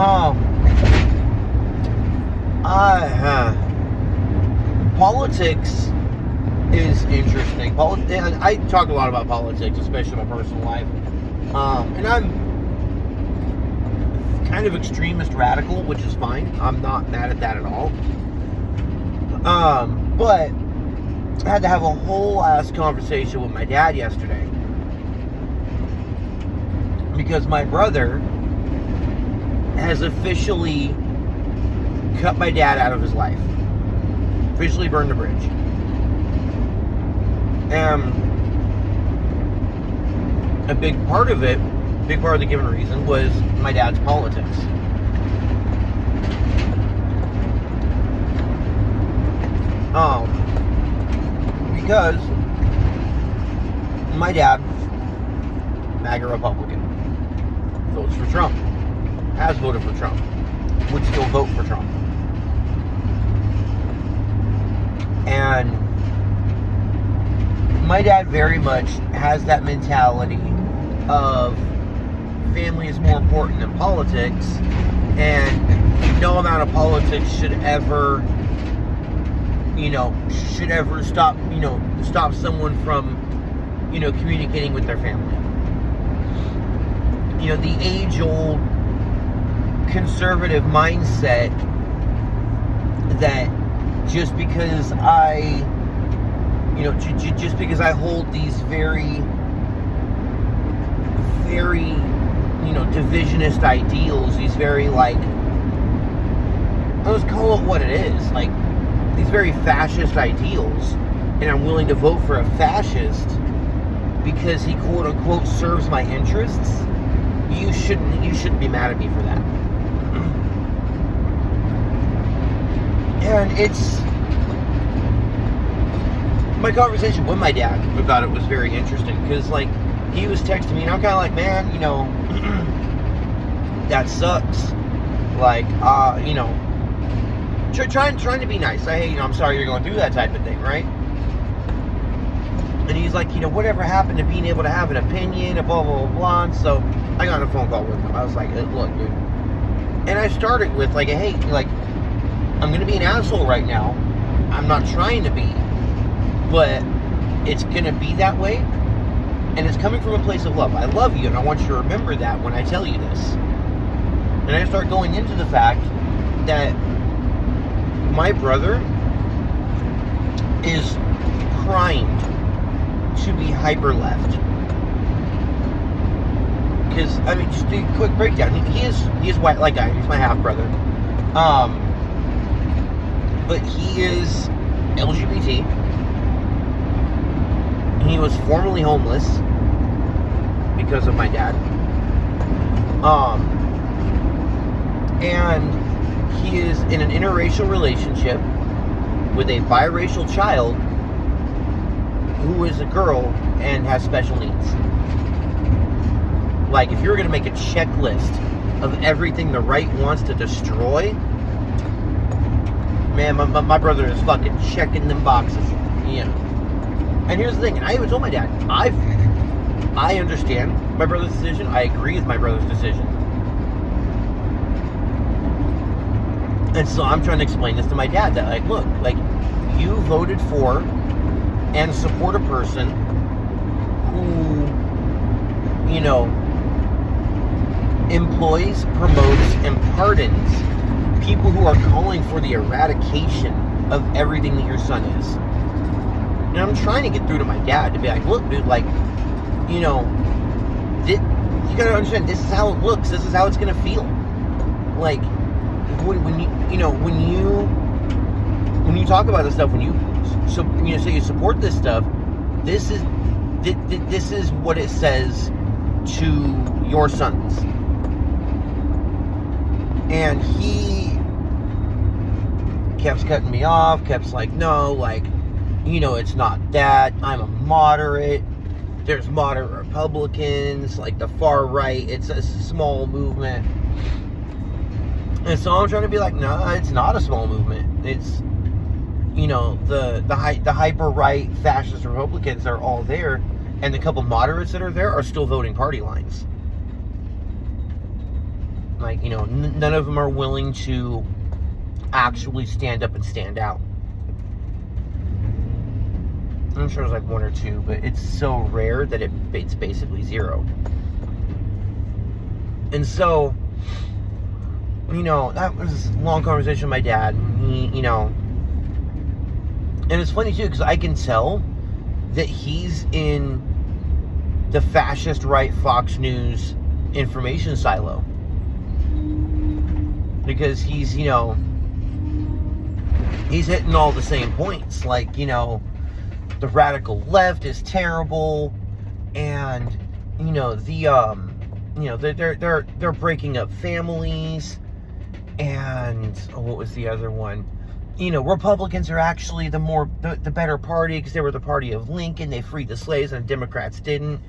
Um, Politics is interesting. And I talk a lot about politics, especially in my personal life. And I'm kind of extremist radical, which is fine. I'm not mad at that at all. But I had to have a whole ass conversation with my dad yesterday. Because my brother has officially cut my dad out of his life. Officially burned the bridge. And a big part of the given reason was my dad's politics. Because my dad, MAGA Republican, votes for Trump, has voted for Trump, would still vote for Trump. And my dad very much has that mentality of family is more important than politics, and no amount of politics should ever stop someone from, communicating with their family. The age-old conservative mindset that just because I hold these very, very, divisionist ideals, these very, let's call it what it is, these very fascist ideals, and I'm willing to vote for a fascist because he quote-unquote serves my interests, you shouldn't be mad at me for that. And it's my conversation with my dad about it was very interesting because he was texting me and I'm kind of like, man, that sucks. Trying to be nice. Hey, I'm sorry you're going through that type of thing, right? And he's like, whatever happened to being able to have an opinion, blah, blah, blah, blah. And so I got on a phone call with him. I was like, look, dude. And I started with hey, I'm going to be an asshole right now. I'm not trying to be. But it's going to be that way. And it's coming from a place of love. I love you, and I want you to remember that when I tell you this. And I start going into the fact that my brother is primed to be hyper left. Because, just a quick breakdown. He is white, like I am. He's my half brother. But he is LGBT. He was formerly homeless because of my dad. And he is in an interracial relationship with a biracial child who is a girl and has special needs. If you're going to make a checklist of everything the right wants to destroy, man, my brother is fucking checking them boxes. And here's the thing, and I even told my dad, I understand my brother's decision. I agree with my brother's decision. And so I'm trying to explain this to my dad, that look, you voted for and support a person who, employs, promotes, and pardons people who are calling for the eradication of everything that your son is. And I'm trying to get through to my dad to be like, look, dude, you gotta understand, this is how it looks, this is how it's gonna feel. When you talk about this stuff, when you say you support this stuff, this is what it says to your sons. And he kept cutting me off, kept no, it's not that. I'm a moderate. There's moderate Republicans, the far right. It's a small movement. And so I'm trying to be no, it's not a small movement. It's, the hyper right fascist Republicans are all there, and the couple moderates that are there are still voting party lines. Like, none of them are willing to actually stand up and stand out. I'm sure there's like one or two, but it's so rare that it's basically zero. And so, that was a long conversation with my dad. He, and it's funny too, because I can tell that he's in the fascist right Fox News information silo. Because he's hitting all the same points. Like, the radical left is terrible, and they're breaking up families, and what was the other one? Republicans are actually the better party because they were the party of Lincoln. They freed the slaves, and the Democrats didn't.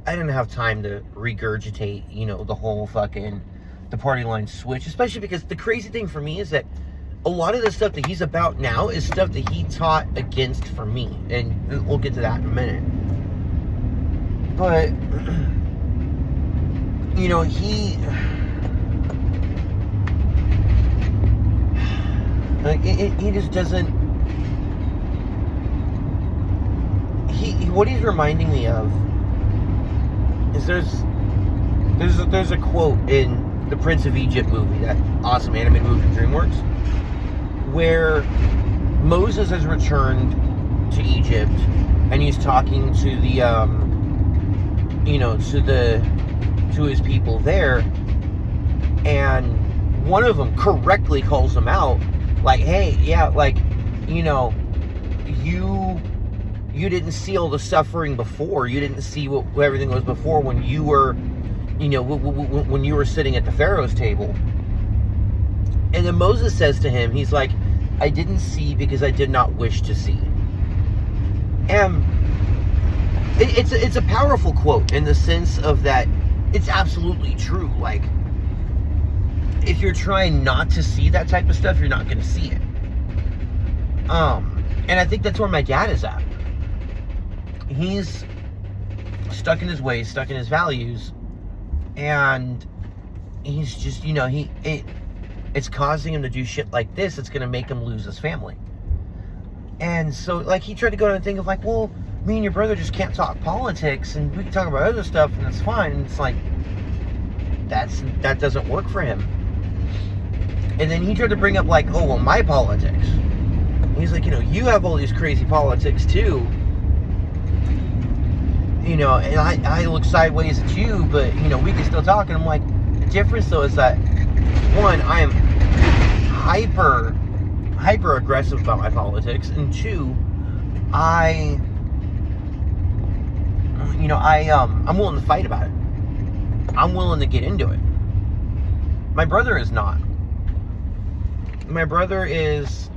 I didn't have time to regurgitate, the whole the party line switch, especially because the crazy thing for me is that a lot of the stuff that he's about now is stuff that he taught against for me, and we'll get to that in a minute. But he just doesn't. What he's reminding me of is there's a quote in the Prince of Egypt movie, that awesome animated movie from DreamWorks, where Moses has returned to Egypt and he's talking to to his people there, and one of them correctly calls him out, like, hey, yeah, like, you didn't see all the suffering before. You didn't see what everything was before when you were, when you were sitting at the Pharaoh's table. And then Moses says to him, he's like, I didn't see because I did not wish to see. And it's a powerful quote in the sense of that it's absolutely true. Like, if you're trying not to see that type of stuff, you're not going to see it. And I think that's where my dad is at. He's stuck in his ways, stuck in his values, and he's just, it's causing him to do shit like this. It's going to make him lose his family. And so, like, he tried to go and think of, like, well, me and your brother just can't talk politics, and we can talk about other stuff, and it's fine. And it's like, that doesn't work for him. And then he tried to bring up, like, oh, well, my politics. And he's like, you have all these crazy politics, too. And I look sideways at you, but, we can still talk. And I'm like, the difference, though, is that, one, I am hyper aggressive about my politics, and two, I'm willing to fight about it. I'm willing to get into it. My brother is not. My brother's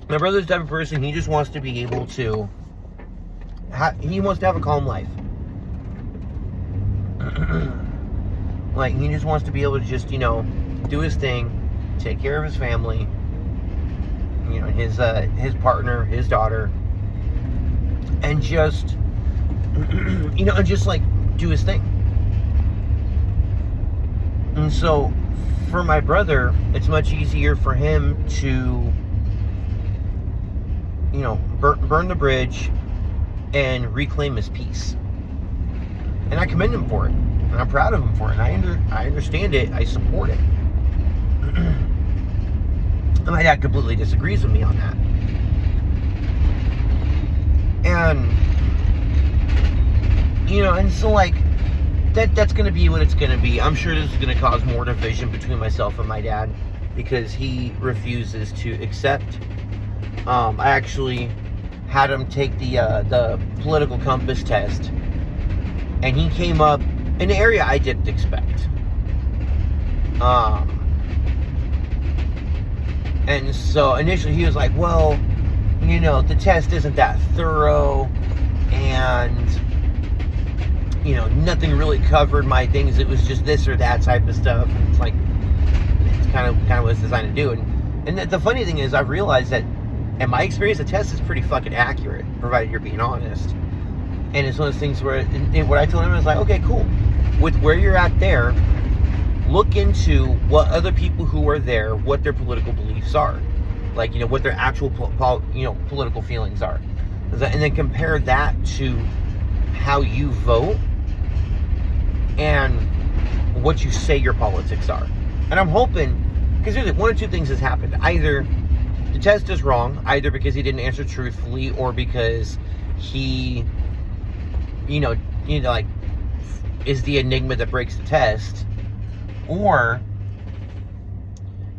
the type of person, he just wants to be able to, he wants to have a calm life. Like, he just wants to be able to just, do his thing, take care of his family, his partner, his daughter, and just, and just, like, do his thing. And so, for my brother, it's much easier for him to, burn the bridge and reclaim his peace. And I commend him for it. And I'm proud of him for it. And I understand it. I support it. And my dad completely disagrees with me on that. And, and so, like, that's going to be what it's going to be. I'm sure this is going to cause more division between myself and my dad, because he refuses to accept. I actually had him take the political compass test, and he came up in an area I didn't expect. And so initially he was like, well, the test isn't that thorough, and nothing really covered my things. It was just this or that type of stuff. And it's like, it's kind of what it's designed to do. And the funny thing is, I've realized that in my experience, the test is pretty fucking accurate, provided you're being honest. And it's one of those things where what I told him was like, okay, cool. with where you're at there, look into what other people who are there, what their political beliefs are. Like, what their actual political feelings are. And then compare that to how you vote and what you say your politics are. And I'm hoping, because there's one or two things has happened. Either the test is wrong, either because he didn't answer truthfully, or because he, like, is the enigma that breaks the test, or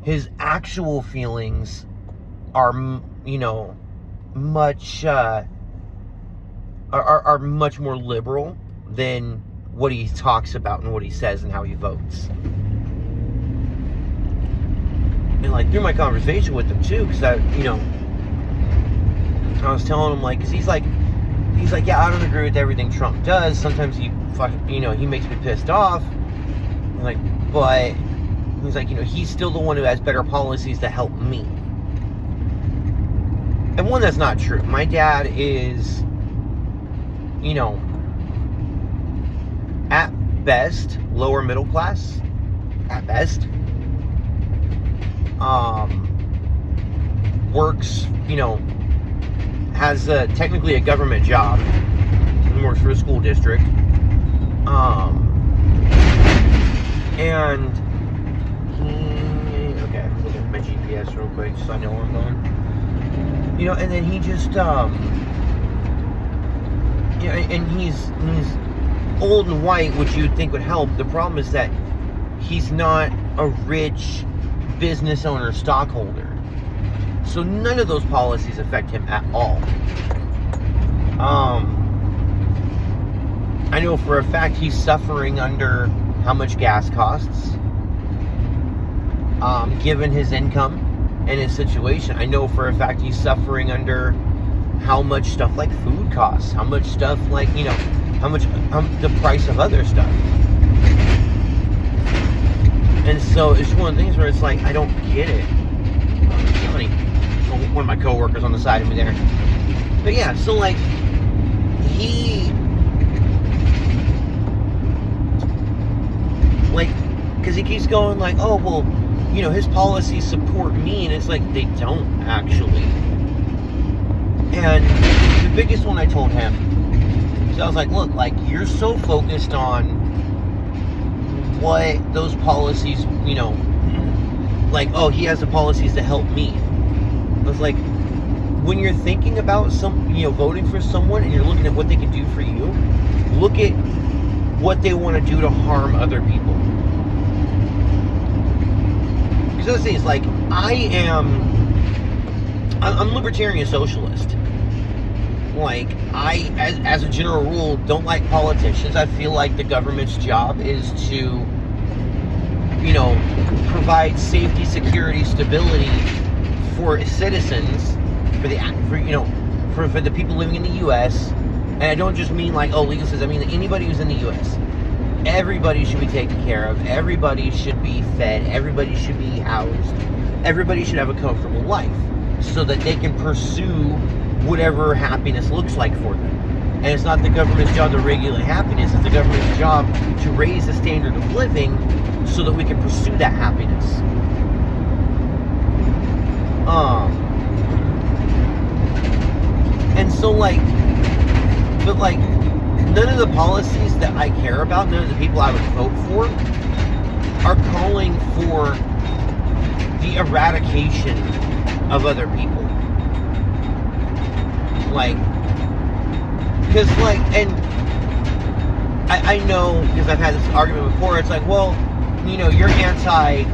his actual feelings are, much are much more liberal than what he talks about and what he says and how he votes. And like through my conversation with him too, because I was telling him, like, because he's like, yeah, I don't agree with everything Trump does. Sometimes he makes me pissed off. I'm like, but he's like, he's still the one who has better policies to help me. And one, that's not true. My dad is, at best, lower middle class. At best. Works, has technically a government job. He works for a school district. And he, okay, I'm looking at my GPS real quick so I know where I'm going. And then he just, and he's old and white, which you'd think would help. The problem is that he's not a rich business owner, stockholder. So none of those policies affect him at all. I know for a fact he's suffering under how much gas costs, given his income and his situation. I know for a fact he's suffering under how much stuff like food costs, how much stuff like, how much the price of other stuff. And so it's one of the things where it's like, I don't get it. Funny, one of my coworkers on the side of me there. But yeah, so like, because he keeps going like, oh, well, his policies support me, and it's like, they don't actually. And the biggest one I told him, so I was like, look, like, you're so focused on what those policies, like, oh, he has the policies to help me. I was like, when you're thinking about voting for someone and you're looking at what they can do for you, look at what they want to do to harm other people. Because the thing is, like, I'm libertarian socialist. Like, I, as a general rule, don't like politicians. I feel like the government's job is to, provide safety, security, stability for citizens, for the people living in the U.S. And I don't just mean like, oh, legal system. I mean anybody who's in the U.S. Everybody should be taken care of. Everybody should be fed. Everybody should be housed. Everybody should have a comfortable life so that they can pursue whatever happiness looks like for them. And it's not the government's job to regulate happiness. It's the government's job to raise the standard of living so that we can pursue that happiness. And so, like, but like, none of the policies that I care about, none of the people I would vote for, are calling for the eradication of other people. Like, because, like, and I know, because I've had this argument before, it's like, well, you're anti-Nazis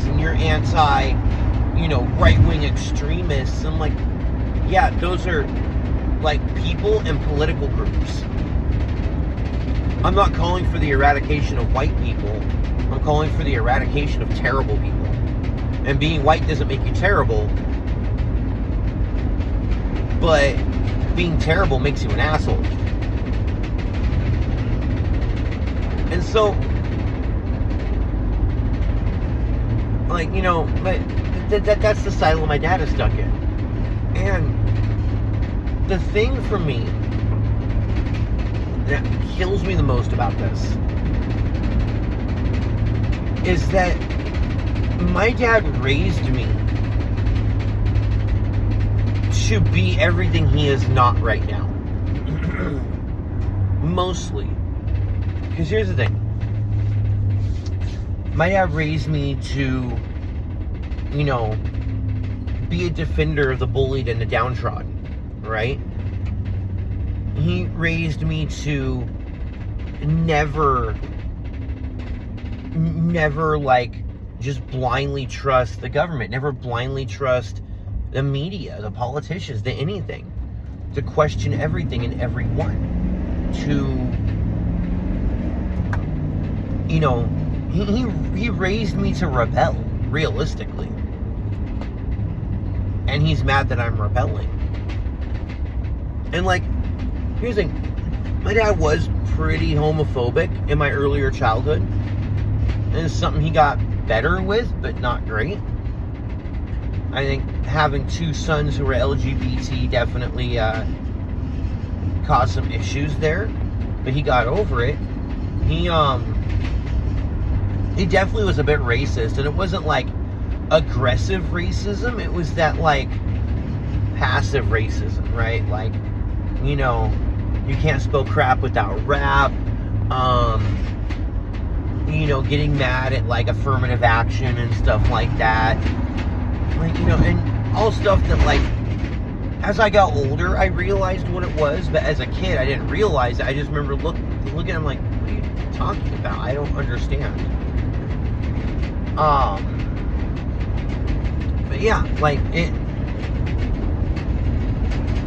and you're anti, right-wing extremists. I'm like, yeah, those are, like, people and political groups. I'm not calling for the eradication of white people. I'm calling for the eradication of terrible people. And being white doesn't make you terrible, but being terrible makes you an asshole. And so, like, but that's the silo my dad is stuck in. And the thing for me that kills me the most about this is that my dad raised me to be everything he is not right now. Mostly. Because here's the thing. My dad raised me to, you know, be a defender of the bullied and the downtrodden, right? He raised me to never like just blindly trust the government, never blindly trust the media, the politicians, the anything, to question everything and everyone, to, you know, he raised me to rebel, realistically. And he's mad that I'm rebelling. And like, here's the thing, my dad was pretty homophobic in my earlier childhood. And it's something he got better with, but not great. I think having two sons who were LGBT definitely caused some issues there. But he got over it. He definitely was a bit racist, and it wasn't like aggressive racism, it was that like passive racism, right? Like, you know, you can't spell crap without rap, you know, getting mad at like affirmative action and stuff like that, like, you know, and all stuff that, like, as I got older I realized what it was, but as a kid I didn't realize it. I just remember looking at him like, what are you talking about? I don't understand. But yeah, like, it,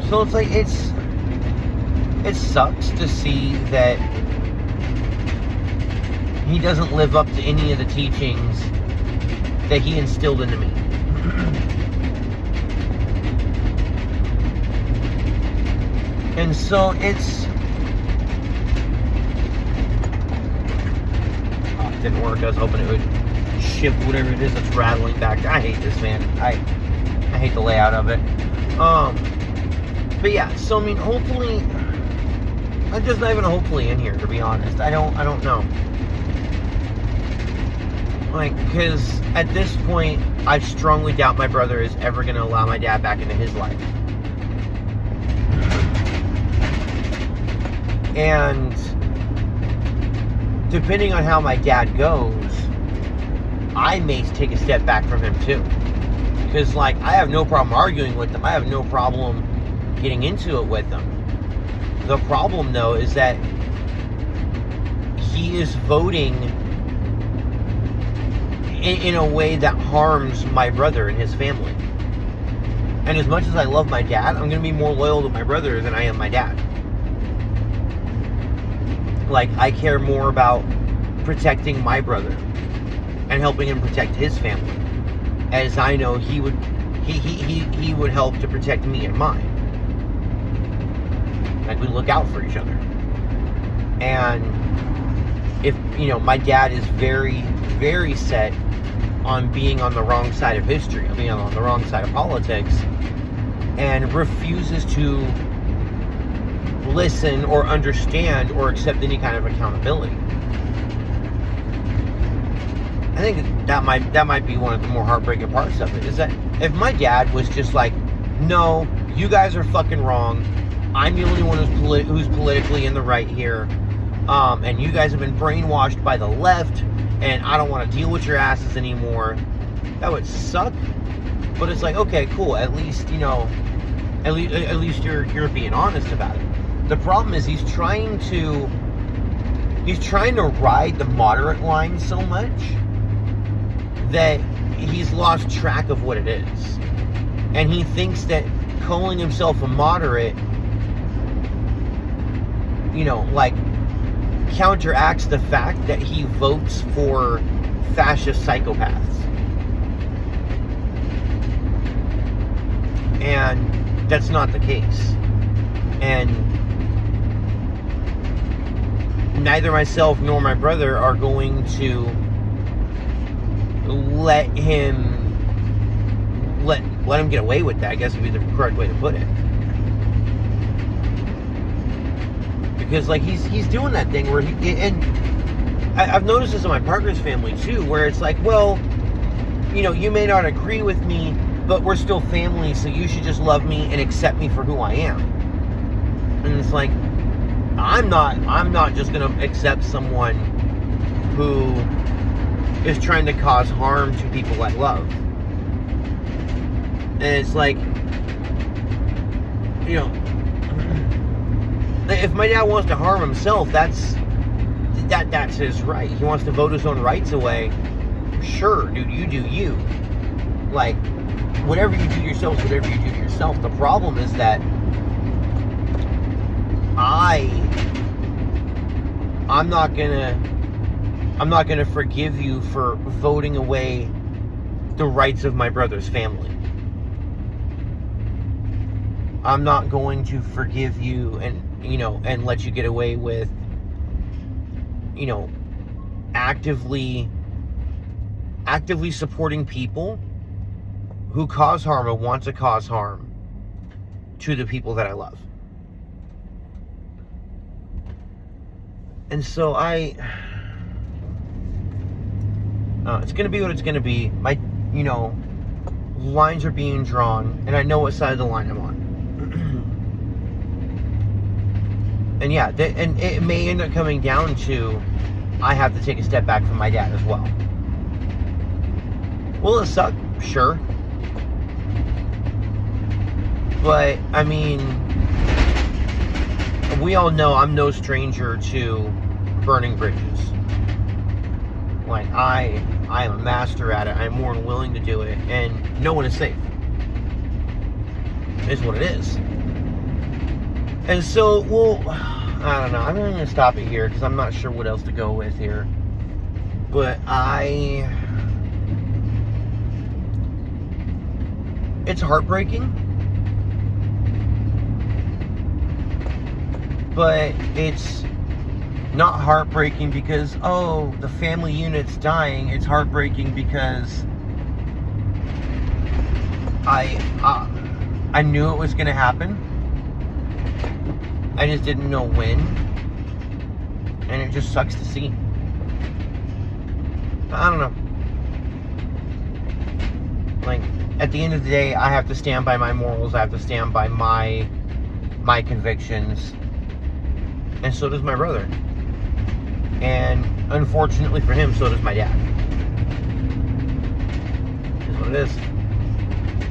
so it's like, it sucks to see that he doesn't live up to any of the teachings that he instilled into me. And so it's, oh, it didn't work. I was hoping it would shift whatever it is that's rattling back. I hate this, man. I hate the layout of it. But yeah, so I mean, hopefully, I'm just not even hopefully in here, to be honest. I don't know. Like, because at this point, I strongly doubt my brother is ever going to allow my dad back into his life. And depending on how my dad goes, I may take a step back from him too. Because, like, I have no problem arguing with him. I have no problem getting into it with him. The problem, though, is that he is voting in a way that harms my brother and his family. And as much as I love my dad, I'm going to be more loyal to my brother than I am my dad. Like, I care more about protecting my brother and helping him protect his family, as I know he would help to protect me and mine. Like, we look out for each other. And if, you know, my dad is very, very set on being on the wrong side of history, I mean, on the wrong side of politics, and refuses to listen or understand or accept any kind of accountability. I think that might be one of the more heartbreaking parts of it, is that if my dad was just like, no, you guys are fucking wrong, I'm the only one who's politically in the right here, and you guys have been brainwashed by the left, and I don't want to deal with your asses anymore, that would suck. But it's like, okay, cool, at least, you know, at least you're being honest about it. The problem is he's trying to ride the moderate line so much that he's lost track of what it is. And he thinks that calling himself a moderate, you know, like, counteracts the fact that he votes for fascist psychopaths. And that's not the case. And neither myself nor my brother are going to let him get away with that, I guess would be the correct way to put it. because like he's doing that thing where I've noticed this in my partner's family too, where it's like, well, you may not agree with me, but we're still family, so you should just love me and accept me for who I am. And it's like, I'm not just gonna accept someone who is trying to cause harm to people I love. And it's like, if my dad wants to harm himself, that's his right. He wants to vote his own rights away. Sure, dude, you do you. Like, whatever you do to yourself is whatever you do to yourself. The problem is that I'm not gonna forgive you for voting away the rights of my brother's family. I'm not going to forgive you and let you get away with actively supporting people who cause harm or want to cause harm to the people that I love. And so it's going to be what it's going to be. My, lines are being drawn, and I know what side of the line I'm on. And yeah, and it may end up coming down to I have to take a step back from my dad as well. Will it suck? Sure. But, I mean, we all know I'm no stranger to burning bridges. Like, I am a master at it. I'm more than willing to do it. And no one is safe. It is what it is. And so, well, I don't know. I'm going to stop it here because I'm not sure what else to go with here. But it's heartbreaking. But it's not heartbreaking because, oh, the family unit's dying. It's heartbreaking because I knew it was going to happen. I just didn't know when. And it just sucks to see. I don't know. Like, at the end of the day, I have to stand by my morals. I have to stand by my convictions. And so does my brother. And unfortunately for him, so does my dad. Is what it is.